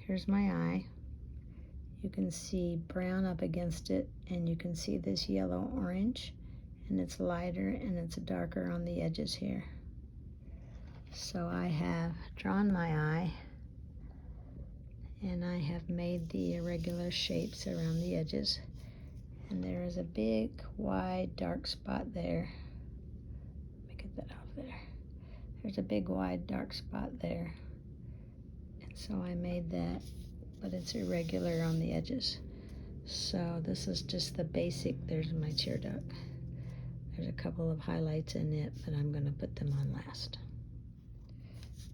Here's my eye. You can see brown up against it, and you can see this yellow orange, and it's lighter and it's darker on the edges here. So I have drawn my eye, and I have made the irregular shapes around the edges, and there is a big wide dark spot there. Let me get that off there. There's a big wide dark spot there, and so I made that, but it's irregular on the edges. So this is just the basic. There's my tear duct. There's a couple of highlights in it, but I'm going to put them on last.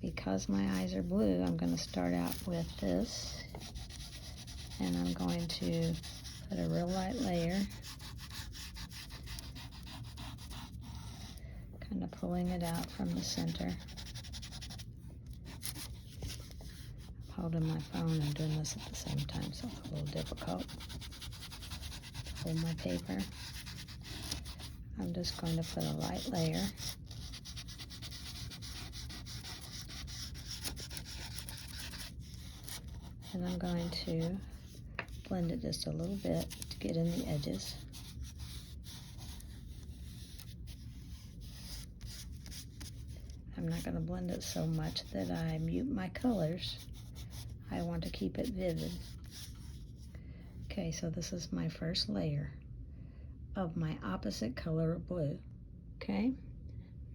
Because my eyes are blue, I'm going to start out with this, and I'm going to put a real light layer, kind of pulling it out from the center. Holding my phone and doing this at the same time, so it's a little difficult. Hold my paper. I'm just going to put a light layer. And I'm going to blend it just a little bit to get in the edges. I'm not going to blend it so much that I mute my colors. I want to keep it vivid. Okay, so this is my first layer of my opposite color of blue. Okay,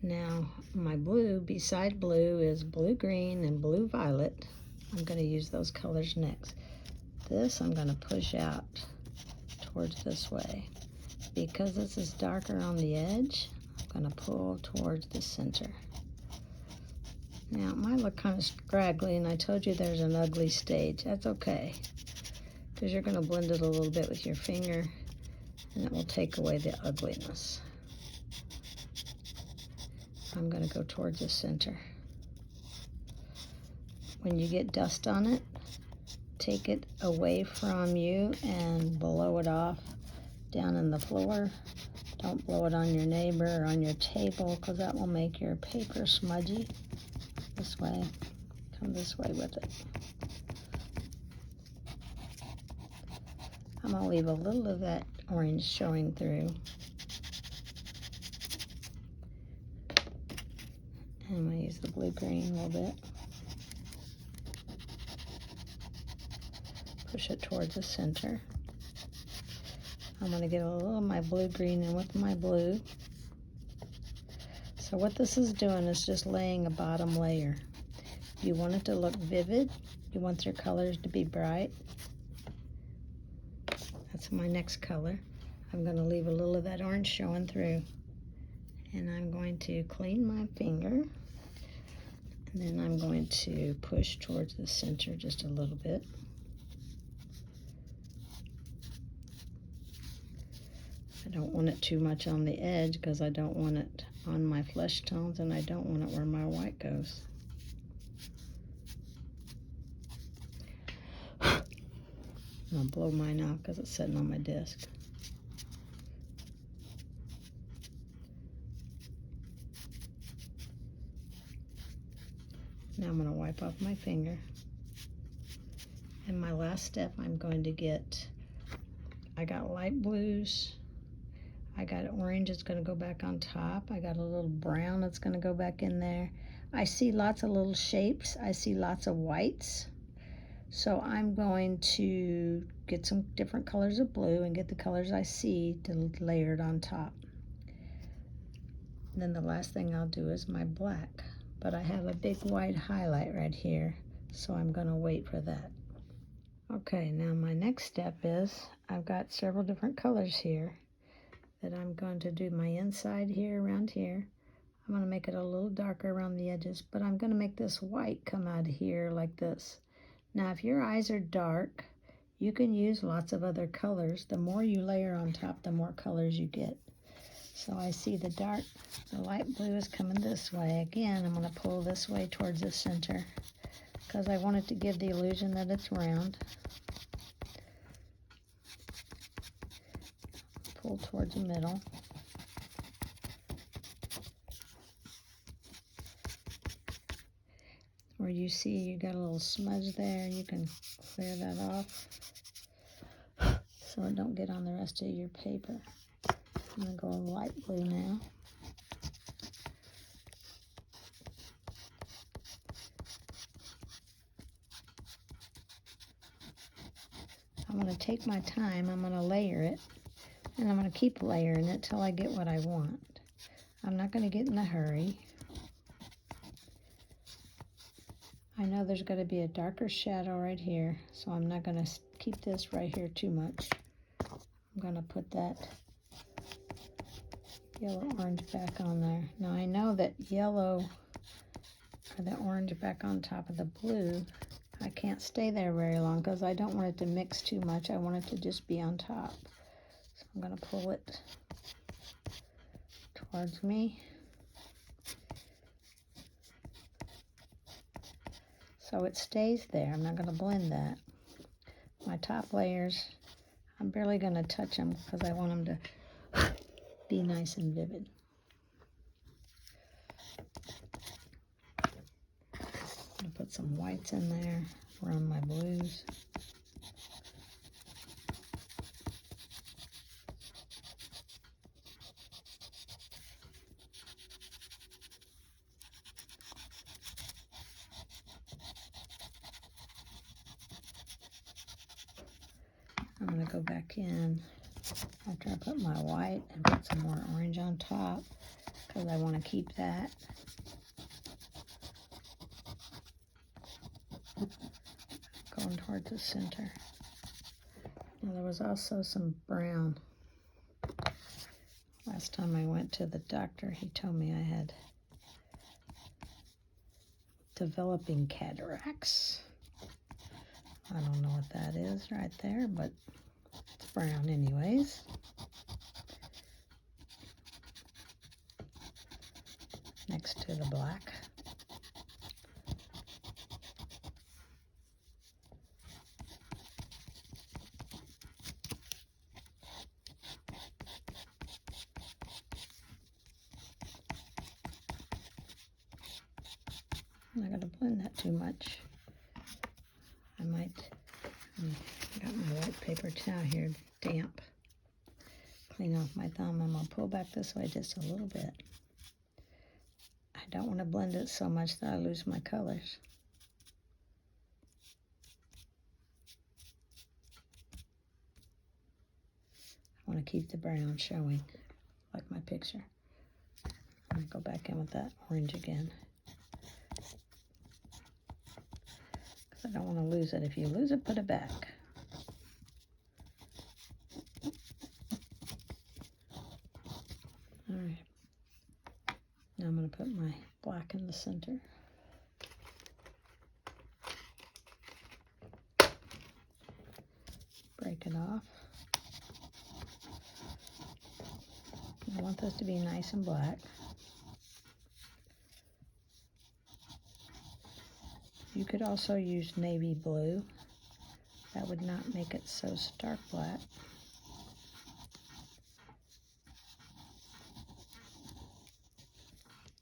now my blue, beside blue, is blue-green and blue-violet. I'm going to use those colors next. This I'm going to push out towards this way. Because this is darker on the edge, I'm going to pull towards the center. Now, it might look kind of scraggly, and I told you there's an ugly stage. That's okay, because you're going to blend it a little bit with your finger, and it will take away the ugliness. I'm going to go towards the center. When you get dust on it, take it away from you and blow it off down in the floor. Don't blow it on your neighbor or on your table, because that will make your paper smudgy. This way. Come this way with it. I'm going to leave a little of that orange showing through. And I'm going to use the blue-green a little bit. Push it towards the center. I'm going to get a little of my blue-green in with my blue. So what this is doing is just laying a bottom layer. You want it to look vivid. You want your colors to be bright. That's my next color. I'm going to leave a little of that orange showing through. And I'm going to clean my finger. And then I'm going to push towards the center just a little bit. I don't want it too much on the edge, because I don't want it on my flesh tones, and I don't want it where my white goes. I'll blow mine out because it's sitting on my desk. Now I'm going to wipe off my finger. And my last step, I'm going to get, I got light blues. I got orange that's going to go back on top. I got a little brown that's going to go back in there. I see lots of little shapes. I see lots of whites. So I'm going to get some different colors of blue and get the colors I see to layer it on top. And then the last thing I'll do is my black. But I have a big white highlight right here, so I'm going to wait for that. Okay, now my next step is I've got several different colors here that I'm going to do my inside here, around here. I'm going to make it a little darker around the edges, but I'm going to make this white come out of here like this. Now, if your eyes are dark, you can use lots of other colors. The more you layer on top, the more colors you get. So I see the light blue is coming this way. Again, I'm going to pull this way towards the center because I want it to give the illusion that it's round. Pull towards the middle. where you see you got a little smudge there, you can clear that off so it don't get on the rest of your paper. I'm going to go light blue now. I'm going to take my time, I'm going to layer it, and I'm going to keep layering it till I get what I want. I'm not going to get in a hurry. I know there's going to be a darker shadow right here, so I'm not going to keep this right here too much. I'm going to put that yellow orange back on there. Now I know that yellow or the orange back on top of the blue, I can't stay there very long because I don't want it to mix too much. I want it to just be on top. So I'm going to pull it towards me. So it stays there. I'm not going to blend that. My top layers, I'm barely going to touch them because I want them to be nice and vivid. I'm going to put some whites in there around my blues. I'm going to go back in after I put my white and put some more orange on top because I want to keep that. Going towards the center. Now there was also some brown. Last time I went to the doctor, he told me I had developing cataracts. I don't know what that is right there, but it's brown anyways. Next to the black. I'm not going to blend that too much. I might, I got my white paper towel here, damp. Clean off my thumb. I'm going to pull back this way just a little bit. I don't want to blend it so much that I lose my colors. I want to keep the brown showing, like my picture. I'm going to go back in with that orange again. Because I don't want to lose it. If you lose it, put it back. Alright. Now I'm going to put my black in the center. Break it off. I want this to be nice and black. You could also use navy blue. That would not make it so stark black.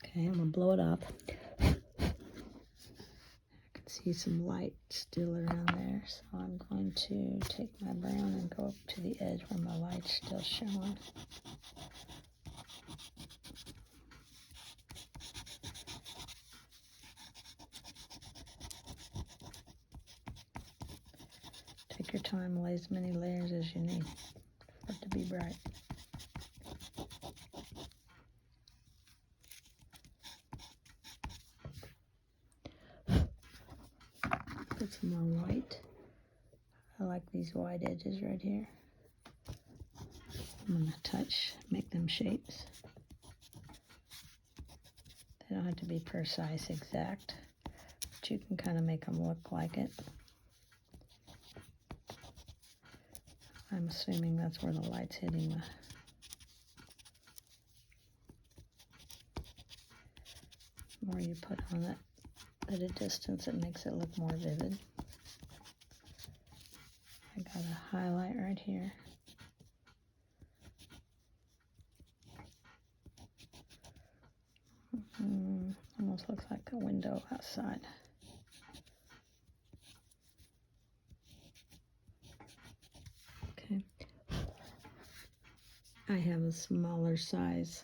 Okay, I'm going to blow it up. I can see some light still around there, so I'm going to take my brown and go up to the edge where my light's still showing. Take your time, lay as many layers as you need for it to be bright. Put some more white. I like these white edges right here. I'm going to touch, make them shapes. They don't have to be precise, exact, but you can kind of make them look like it. I'm assuming that's where the light's hitting the... The more you put on it at a distance, it makes it look more vivid. I got a highlight right here. Almost looks like a window outside. I have a smaller size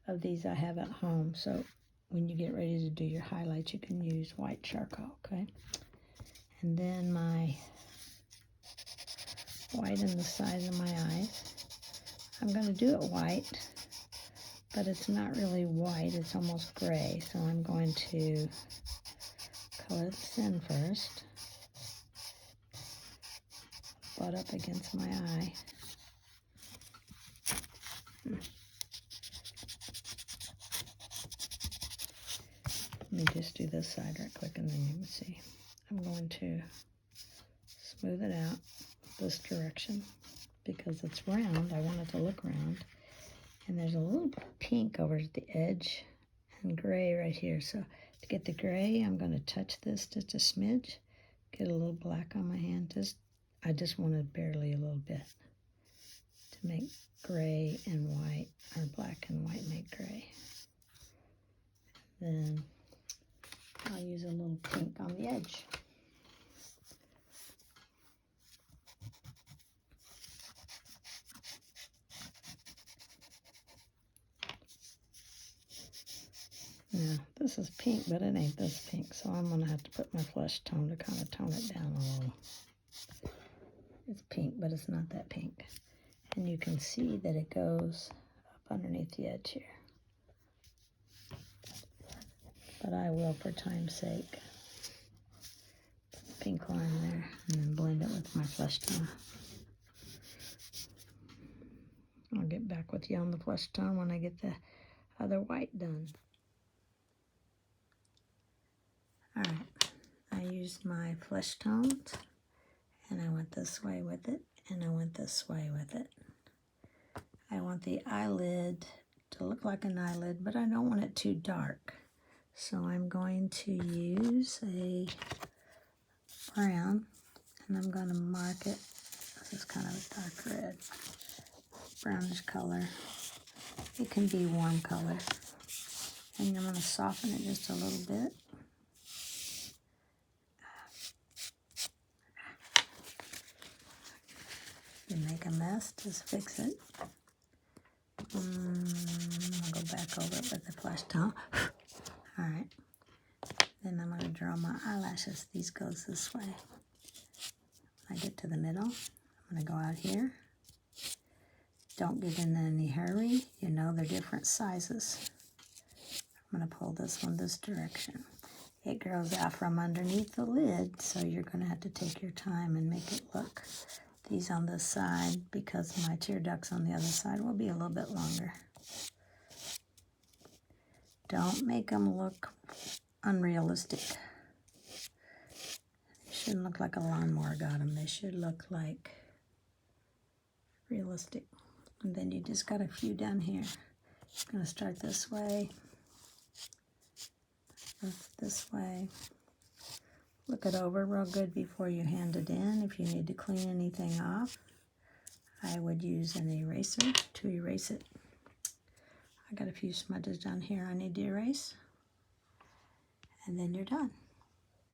of these I have at home, so when you get ready to do your highlights, you can use white charcoal, okay? And then my white in the sides of my eyes. I'm going to do it white, but it's not really white, it's almost gray. So I'm going to color this in first. Butt up against my eye. Let me just do this side right quick and then you can see. I'm going to smooth it out this direction because it's round. I want it to look round. And there's a little pink over at the edge and gray right here. So to get the gray, I'm going to touch this just a smidge. Get a little black on my hand. I just wanted barely a little bit to make gray and white, or black and white make gray. Then I'll use a little pink on the edge. Now, this is pink, but it ain't this pink, so I'm going to have to put my flesh tone to kind of tone it down a little. It's pink, but it's not that pink. And you can see that it goes up underneath the edge here. But I will, for time's sake, put the pink line there and then blend it with my flesh tone. I'll get back with you on the flesh tone when I get the other white done. Alright, I used my flesh tones, and I went this way with it, and I went this way with it. I want the eyelid to look like an eyelid, but I don't want it too dark. So I'm going to use a brown, and I'm going to mark it. This is kind of a dark red, brownish color. It can be warm color. And I'm going to soften it just a little bit. You make a mess, just fix it. I'll go back over it with the flesh tone. Alright. Then I'm going to draw my eyelashes. These goes this way. When I get to the middle, I'm going to go out here. Don't get in any hurry. You know they're different sizes. I'm going to pull this one this direction. It grows out from underneath the lid, so you're going to have to take your time and make it look. These on this side, because my tear ducts on the other side will be a little bit longer. Don't make them look unrealistic. They shouldn't look like a lawnmower got them. They should look like realistic. And then you just got a few down here. I'm going to start this way. This way. Look it over real good before you hand it in. If you need to clean anything off, I would use an eraser to erase it. I got a few smudges down here I need to erase. And then you're done.